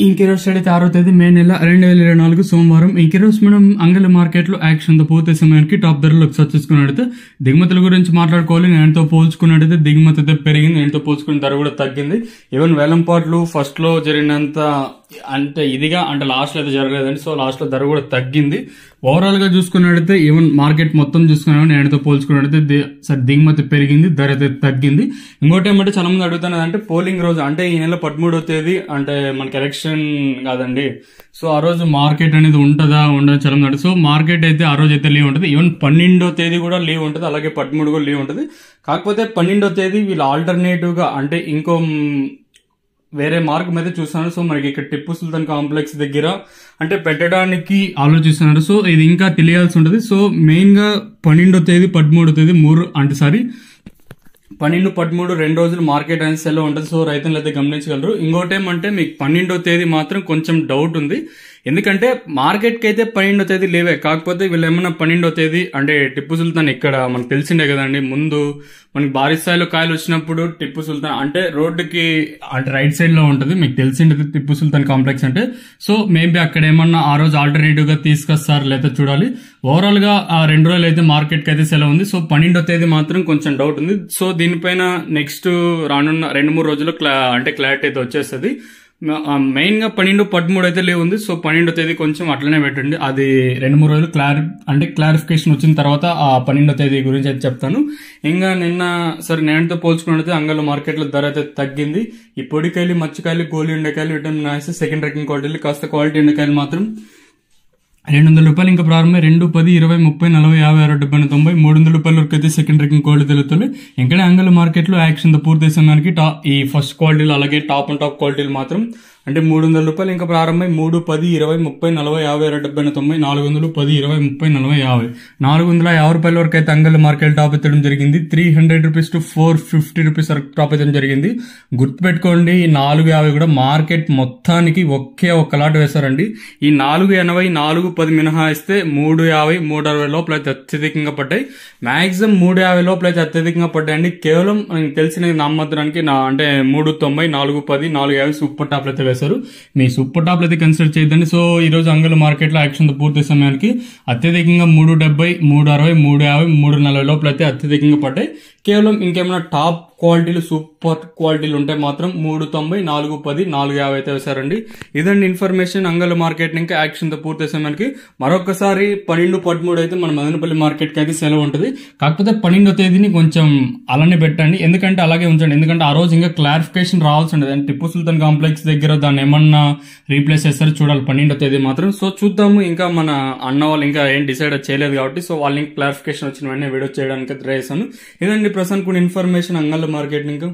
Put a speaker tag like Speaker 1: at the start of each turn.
Speaker 1: ఇంకెరోజు అయితే 6వ తేదీ మే నెల 2024 సోమవారం. ఇంకెరోజు మనం అంగళ్ళ మార్కెట్ లో యాక్షన్ తో పూర్తి సమయానికి టాప్ ధరలు ఒకసారి చూసుకున్నట్టయితే దిగుమతుల గురించి మాట్లాడుకోవాలి. నేనుతో పోల్చుకున్నట్టయితే దిగుమతి అయితే పెరిగింది, నేనుతో పోల్చుకున్న ధర కూడా తగ్గింది. ఈవెన్ వేలంపాట్లు ఫస్ట్ లో జరిగినంత అంటే ఇదిగా అంటే లాస్ట్ లో అయితే జరగలేదండి. సో లాస్ట్ లో ధర కూడా తగ్గింది. ఓవరాల్ గా చూసుకున్నట్టయితే ఈవెన్ మార్కెట్ మొత్తం చూసుకున్నా నేనుతో పోల్చుకున్నట్టయితే దిగుమతి పెరిగింది, ధర అయితే తగ్గింది. ఇంకోటి ఏమంటే చాలా మంది అడుగుతున్నది అంటే పోలింగ్ రోజు అంటే ఈ నెల 13వ తేదీ అంటే మనకి ఎలక్షన్ కాదండి. సో ఆ రోజు మార్కెట్ అనేది ఉంటుందా ఉండదు చాలా మంది అడుగు. సో మార్కెట్ అయితే ఆ రోజు అయితే లీవ్ ఉంటుంది. ఈవెన్ 12వ తేదీ కూడా లీవ్ ఉంటుంది, అలాగే 13 కూడా లీవ్ ఉంటుంది. కాకపోతే 12వ తేదీ వీళ్ళు ఆల్టర్నేటివ్ గా అంటే ఇంకో వేరే మార్గం అయితే చూస్తున్నారు. సో మనకి ఇక్కడ టిప్పు సుల్తాన్ కాంప్లెక్స్ దగ్గర అంటే పెట్టడానికి ఆలోచిస్తున్నారు. సో ఇది ఇంకా తెలియాల్సి ఉంటుంది. సో మెయిన్ గా 12వ తేదీ 13వ తేదీ 12, 13 2 రోజులు మార్కెట్ అనేది సెల్ ఉంటుంది. సో రైతులు అయితే గమనించగలరు. ఇంకోటి ఏమంటే మీకు 12వ తేదీ మాత్రం కొంచెం డౌట్ ఉంది. ఎందుకంటే మార్కెట్ కి అయితే 12వ తేదీ లేవే. కాకపోతే వీళ్ళు ఏమన్నా 12వ తేదీ అంటే టిప్పు సుల్తాన్ ఇక్కడ మనకు తెలిసిండే కదండి. ముందు మనకి భారీ స్థాయిలో కాయలు వచ్చినప్పుడు టిప్పు సుల్తాన్ అంటే రోడ్డుకి అంటే రైట్ సైడ్ లో ఉంటుంది, మీకు తెలిసిండేది టిప్పు సుల్తాన్ కాంప్లెక్స్ అంటే. సో మేబీ అక్కడ ఏమన్నా ఆ రోజు ఆల్టర్నేటివ్ గా తీసుకొస్తారు లేదా చూడాలి. ఓవరాల్ గా ఆ 2 రోజులు అయితే మార్కెట్ కి అయితే సెలవు ఉంది. సో 12వ తేదీ మాత్రం కొంచెం డౌట్ ఉంది. సో దీనిపైన నెక్స్ట్ రానున్న 2-3 రోజుల్లో అంటే క్లారిటీ అయితే వచ్చేస్తుంది. మెయిన్ గా 12, 13 అయితే లీవ్ ఉంది. సో 12వ తేదీ కొంచెం అట్లనే పెట్టండి. అది 2-3 రోజులు క్లారిఫికేషన్ వచ్చిన తర్వాత ఆ 12వ తేదీ గురించి అయితే చెప్తాను. ఇంకా నిన్న సరే నేనుతో పోల్చుకున్నట్లయితే అంగళ్ళ మార్కెట్ లో ధర అయితే తగ్గింది. ఈ పొడికాయలు, మచ్చికాయలు, గోలి ఎండకాయలు, విటమిన్ నాయిస్ సెకండ్ రకం క్వాలిటీలు, కాస్త క్వాలిటీ ఎండకాయలు మాత్రం 200 రూపాయలు ఇంకా ప్రారంభమై 2, 10, 20, 30, 40, 50, 60, 70, 90, 300 రూపాయల వరకు అయితే సెకండ్ రకం క్వాలిటీ తెలుస్తుంది. ఇంకా అంగళ్ళ మార్కెట్ లో యాక్షన్ తో పూర్తి సమయానికి ఈ ఫస్ట్ క్వాలిటీలు అలాగే టాప్ అండ్ టాప్ క్వాలిటీలు మాత్రం అంటే 300 రూపాయలు ఇంకా ప్రారంభమై 3, 10, 20, 30, 40, 50, 60, 90, 400, 10, 20, 30, 40, 50, 450 రూపాయల వరకు అయితే అంగళ్ళ మార్కెట్ టాప్ ఎత్తడం జరిగింది. 300 రూపీస్ టు 450 రూపీస్ వరకు టాప్ ఎత్తడం జరిగింది. గుర్తుపెట్టుకోండి, ఈ 450 కూడా మార్కెట్ మొత్తానికి ఒక్క లాట్ వేశారండి. ఈ 480, 410 మినహాయిస్తే 350, 360 లోపల అయితే అత్యధికంగా పడ్డాయి. మాక్సిమం 350 లోపల అయితే అత్యధికంగా పడ్డాయండి. కేవలం తెలిసిన నామమాత్రానికి అంటే 390, 410, 450 సూపర్ టాప్ అయితే వేశారు. మీ సూపర్ టాప్ అయితే కన్సిడర్ చేయొద్దండి. సో ఈ రోజు అంగళ్ళ మార్కెట్ లో యాక్షన్ తో పూర్తి సమయానికి అత్యధికంగా 370, 360, 350, 340 లోపల అయితే అత్యధికంగా పడ్డాయి. కేవలం ఇంకేమైనా టాప్ క్వాలిటీలు సూపర్ క్వాలిటీలు ఉంటే మాత్రం 390, 410, 450 అయితే వేశారండి. ఇదండి ఇన్ఫర్మేషన్ అంగళ్ళ మార్కెట్ ఇంకా యాక్షన్ తో పూర్తి సమయానికి. మరొకసారి 12, 13 అయితే మన మదనపల్లి మార్కెట్ కి అయితే సెలవు ఉంటుంది. కాకపోతే 12వ తేదీని కొంచెం అలానే పెట్టండి, ఎందుకంటే అలాగే ఉంచండి. ఎందుకంటే ఆ రోజు ఇంకా క్లారిఫికేషన్ రావాల్సి ఉండదు. అంటే టిప్పు సుల్తాన్ కాంప్లెక్స్ దగ్గర దాన్ని ఏమన్నా రీప్లేస్ చేస్తారో చూడాలి 12వ తేదీ మాత్రం. సో చూద్దాము. ఇంకా మన అన్న వాళ్ళు ఇంకా ఏం డిసైడ్ చేయలేదు కాబట్టి సో వాళ్ళకి క్లారిఫికేషన్ వచ్చిన వెంటనే వీడియో చేయడానికి ట్రై చేశాను. ఇదండి ప్రస్తుతానికి ఇన్ఫర్మేషన్ అంగళ్ళ మార్కెట్ ఇంకా.